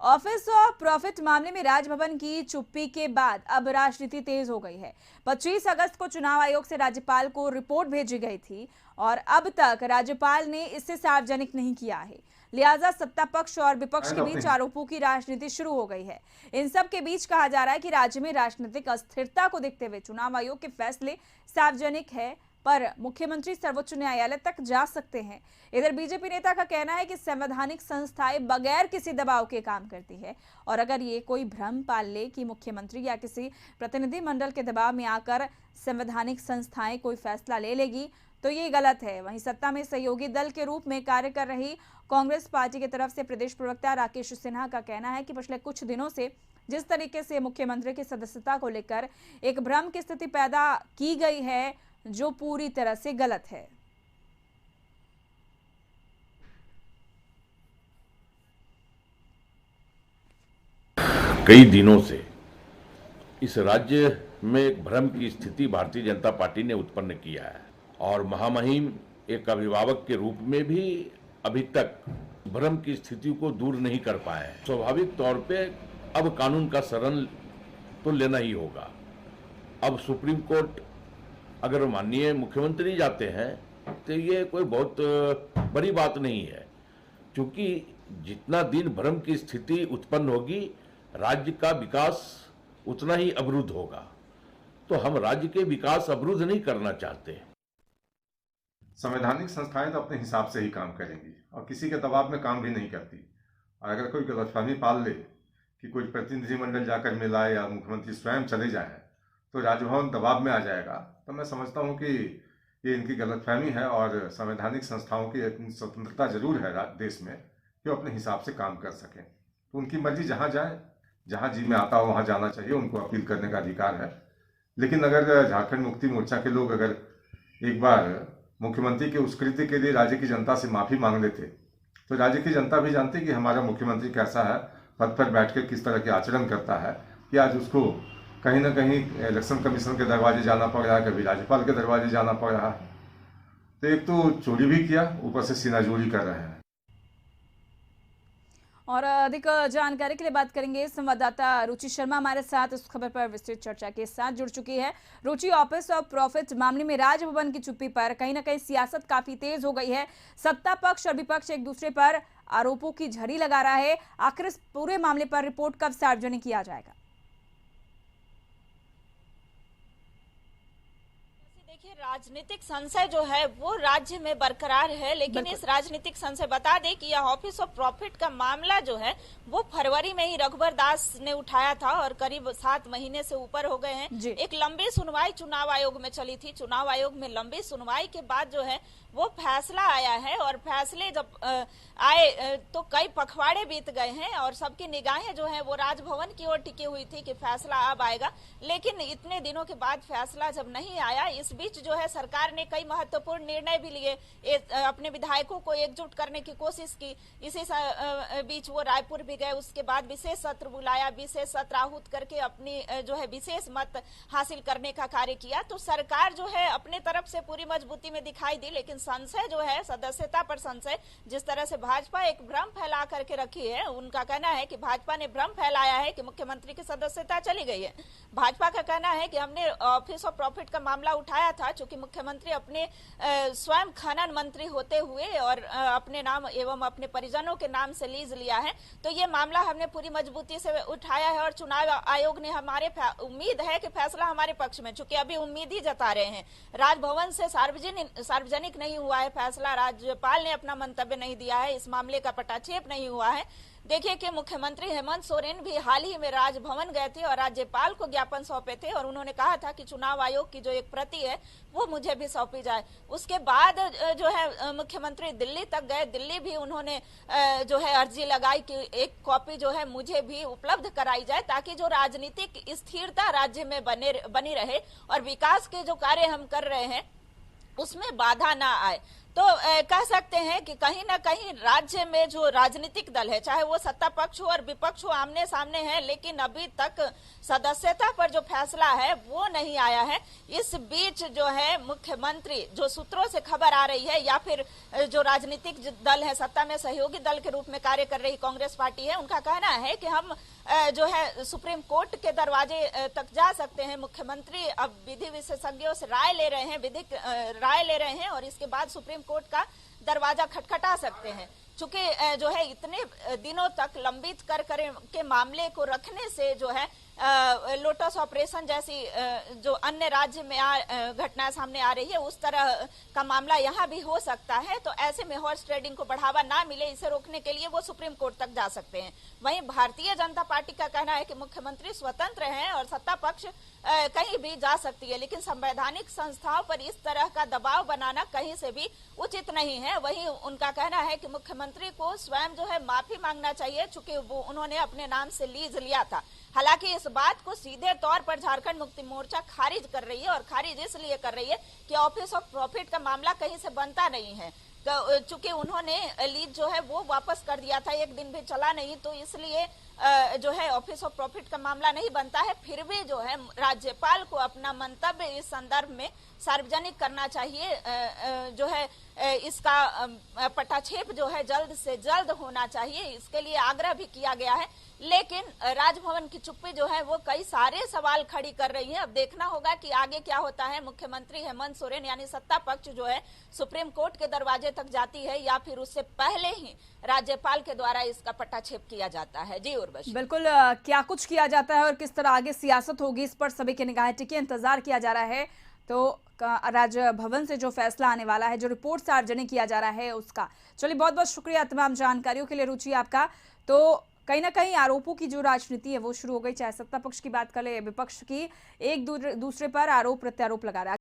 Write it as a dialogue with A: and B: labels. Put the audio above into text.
A: Office of profit मामले में राजभवन की चुप्पी के बाद अब राजनीति तेज हो गई है। 25 अगस्त को चुनाव आयोग से राज्यपाल को रिपोर्ट भेजी गई थी और अब तक राज्यपाल ने इसे सार्वजनिक नहीं किया है। लिहाजा सत्ता पक्ष और विपक्ष के बीच आरोपों की राजनीति शुरू हो गई है। इन सब के बीच कहा जा रहा है कि राज्य में राजनीतिक अस्थिरता को देखते हुए चुनाव आयोग के फैसले सार्वजनिक है, पर मुख्यमंत्री सर्वोच्च न्यायालय तक जा सकते हैं। इधर बीजेपी नेता का कहना है कि संवैधानिक संस्थाएं बगैर किसी दबाव के काम करती है और अगर ये कोई भ्रम पाल ले कि मुख्यमंत्री या किसी प्रतिनिधि मंडल के दबाव में आकर संवैधानिक संस्थाएं कोई फैसला ले लेगी तो ये गलत है। वहीं सत्ता में सहयोगी दल के रूप में कार्य कर रही कांग्रेस पार्टी की तरफ से प्रदेश प्रवक्ता राकेश सिन्हा का कहना है कि पिछले कुछ दिनों से जिस तरीके से मुख्यमंत्री की सदस्यता को लेकर एक भ्रम की स्थिति पैदा की गई है, जो पूरी तरह से गलत है।
B: कई दिनों से इस राज्य में एक भ्रम की स्थिति भारतीय जनता पार्टी ने उत्पन्न किया है और महामहिम एक अभिभावक के रूप में भी अभी तक भ्रम की स्थिति को दूर नहीं कर पाए हैं। स्वाभाविक तौर पे अब कानून का शरण तो लेना ही होगा। अब सुप्रीम कोर्ट अगर माननीय मुख्यमंत्री जाते हैं तो ये कोई बहुत बड़ी बात नहीं है, क्योंकि जितना दिन भ्रम की स्थिति उत्पन्न होगी राज्य का विकास उतना ही अवरुद्ध होगा। तो हम राज्य के विकास अवरुद्ध नहीं करना चाहते।
C: संवैधानिक संस्थाएं तो अपने हिसाब से ही काम करेंगी और किसी के दबाव में काम भी नहीं करती। और अगर कोई गलतफहमी पाल ले कि कोई प्रतिनिधिमंडल जाकर मिला या मुख्यमंत्री स्वयं चले जाएं तो राजभवन दबाव में आ जाएगा, तो मैं समझता हूं कि ये इनकी गलतफहमी है और संवैधानिक संस्थाओं की एक स्वतंत्रता जरूर है देश में कि वो अपने हिसाब से काम कर सकें। तो उनकी मर्जी जहाँ जाए, जहाँ जी में आता हो वहाँ जाना चाहिए, उनको अपील करने का अधिकार है। लेकिन अगर झारखंड मुक्ति मोर्चा के लोग अगर एक बार मुख्यमंत्री के उस कृत्य के लिए राज्य की जनता से माफ़ी मांग लेते तो राज्य की जनता भी जानती कि हमारा मुख्यमंत्री कैसा है, पद पर बैठ कर किस तरह के आचरण करता है, कि आज उसको कहीं ना कहीं इलेक्शन कमीशन के दरवाजे जाना पड़ रहा है, कभी राज्यपाल के दरवाजे जाना पड़ रहा है। तो एक तो चोरी भी किया, ऊपर से सीनाजोरी कर रहे हैं।
A: और अधिक जानकारी के लिए बात करेंगे संवाददाता रुचि शर्मा हमारे साथ इस खबर पर विस्तृत चर्चा के साथ जुड़ चुकी है। रुचि, ऑफिस ऑफ प्रॉफिट मामले में राजभवन की चुप्पी पर कहीं ना कहीं सियासत काफी तेज हो गई है। सत्ता पक्ष और विपक्ष एक दूसरे पर आरोपों की झड़ी लगा रहा है। आखिर इस पूरे मामले पर रिपोर्ट कब सार्वजनिक किया जाएगा?
D: राजनीतिक संशय जो है वो राज्य में बरकरार है, लेकिन इस राजनीतिक संशय बता दें कि यह ऑफिस ऑफ प्रॉफिट का मामला जो है वो फरवरी में ही रघुबर दास ने उठाया था और करीब 7 महीने से ऊपर हो गए हैं। एक लंबी सुनवाई चुनाव आयोग में चली थी। चुनाव आयोग में लंबी सुनवाई के बाद जो है वो फैसला आया है और फैसले जब आए तो कई पखवाड़े बीत गए हैं और सबकी निगाहें जो है वो राजभवन की ओर टिकी हुई थी कि फैसला अब आएगा। लेकिन इतने दिनों के बाद फैसला जब नहीं आया, इस बीच जो है सरकार ने कई महत्वपूर्ण निर्णय भी लिए, अपने विधायकों को एकजुट करने की कोशिश की। इसी बीच वो रायपुर भी गए, उसके बाद विशेष सत्र बुलाया, विशेष सत्र आहूत करके अपनी जो है विशेष मत हासिल करने का कार्य किया। तो सरकार जो है अपने तरफ से पूरी मजबूती में दिखाई दी, लेकिन संशय जो है सदस्यता पर संशय, जिस तरह से भाजपा एक भ्रम फैला करके रखी है, उनका कहना है कि भाजपा ने भ्रम फैलाया है कि मुख्यमंत्री की सदस्यता चली गई है। भाजपा का कहना है कि हमने ऑफिस ऑफ प्रॉफिट का मामला उठाया था क्योंकि मुख्यमंत्री अपने स्वयं खनन मंत्री होते हुए और अपने नाम एवं अपने परिजनों के नाम से लीज लिया है, तो ये मामला हमने पूरी मजबूती से उठाया है और चुनाव आयोग ने उम्मीद है कि फैसला हमारे पक्ष में, चूंकि अभी उम्मीद ही जता रहे हैं। राजभवन से सार्वजनिक नहीं हुआ है फैसला, राज्यपाल ने अपना मंतव्य नहीं दिया है, इस मामले का पटाक्षेप नहीं हुआ है। देखिए कि मुख्यमंत्री हेमंत सोरेन भी हाल ही में राजभवन गए थे और राज्यपाल को ज्ञापन सौंपे थे और उन्होंने कहा था कि चुनाव आयोग की जो एक प्रति है वो मुझे भी सौंपी जाए। उसके बाद जो है मुख्यमंत्री दिल्ली तक गए, दिल्ली भी उन्होंने जो है अर्जी लगाई कि एक कॉपी जो है मुझे भी उपलब्ध कराई जाए ताकि जो राजनीतिक स्थिरता राज्य में बनी रहे और विकास के जो कार्य हम कर रहे हैं उसमें बाधा ना आए। तो कह सकते हैं कि कहीं ना कहीं राज्य में जो राजनीतिक दल है, चाहे वो सत्ता पक्ष हो और विपक्ष हो, आमने सामने है, लेकिन अभी तक सदस्यता पर जो फैसला है वो नहीं आया है। इस बीच जो है मुख्यमंत्री, जो सूत्रों से खबर आ रही है, या फिर जो राजनीतिक दल है, सत्ता में सहयोगी दल के रूप में कार्य कर रही कांग्रेस पार्टी है, उनका कहना है कि हम जो है सुप्रीम कोर्ट के दरवाजे तक जा सकते हैं। मुख्यमंत्री अब विधि विशेषज्ञों से राय ले रहे हैं, विधिक राय ले रहे हैं, और इसके बाद सुप्रीम कोर्ट का दरवाजा खटखटा सकते हैं। चूंकि जो है इतने दिनों तक लंबित कर के मामले को रखने से जो है लोटस ऑपरेशन जैसी जो अन्य राज्य में घटनाएं सामने आ रही है, उस तरह का मामला यहाँ भी हो सकता है। तो ऐसे में हॉर्स ट्रेडिंग को बढ़ावा ना मिले, इसे रोकने के लिए वो सुप्रीम कोर्ट तक जा सकते हैं। वहीं भारतीय जनता पार्टी का कहना है कि मुख्यमंत्री स्वतंत्र हैं और सत्ता पक्ष कहीं भी जा सकती है, लेकिन संवैधानिक संस्थाओं पर इस तरह का दबाव बनाना कहीं से भी उचित नहीं है। वहीं उनका कहना है कि मुख्यमंत्री को स्वयं जो है माफी मांगना चाहिए, चूंकि वो उन्होंने अपने नाम से लीज लिया था। हालांकि इस बात को सीधे तौर पर झारखंड मुक्ति मोर्चा खारिज कर रही है, और खारिज इसलिए कर रही है कि ऑफिस ऑफ प्रॉफिट का मामला कहीं से बनता नहीं है। चूंकि उन्होंने लीज जो है वो वापस कर दिया था, एक दिन भी चला नहीं, तो इसलिए जो है ऑफिस ऑफ प्रॉफिट का मामला नहीं बनता है। फिर भी जो है राज्यपाल को अपना मंतव्य इस संदर्भ में सार्वजनिक करना चाहिए। जो है इसका पटाक्षेप जो है जल्द से जल्द होना चाहिए, इसके लिए आग्रह भी किया गया है। लेकिन राजभवन की चुप्पी जो है वो कई सारे सवाल खड़ी कर रही है। अब देखना होगा कि आगे क्या होता है। मुख्यमंत्री हेमंत सोरेन यानी सत्ता पक्ष जो है सुप्रीम कोर्ट के दरवाजे तक जाती है, या फिर उससे पहले ही राज्यपाल के द्वारा इसका पटाक्षेप किया जाता है। जी उर्वशी,
A: बिल्कुल, क्या कुछ किया जाता है और किस तरह आगे सियासत होगी, इस पर सभी की निगाहें टिकी, इंतजार किया जा रहा है। तो राजभवन से जो फैसला आने वाला है, जो रिपोर्ट सार्वजनिक किया जा रहा है उसका। चलिए, बहुत बहुत शुक्रिया तमाम जानकारियों के लिए रुचि आपका। तो कहीं ना कहीं आरोपों की जो राजनीति है वो शुरू हो गई, चाहे सत्ता पक्ष की बात कर ले, विपक्ष की, एक दूसरे पर आरोप प्रत्यारोप लगा रहा है।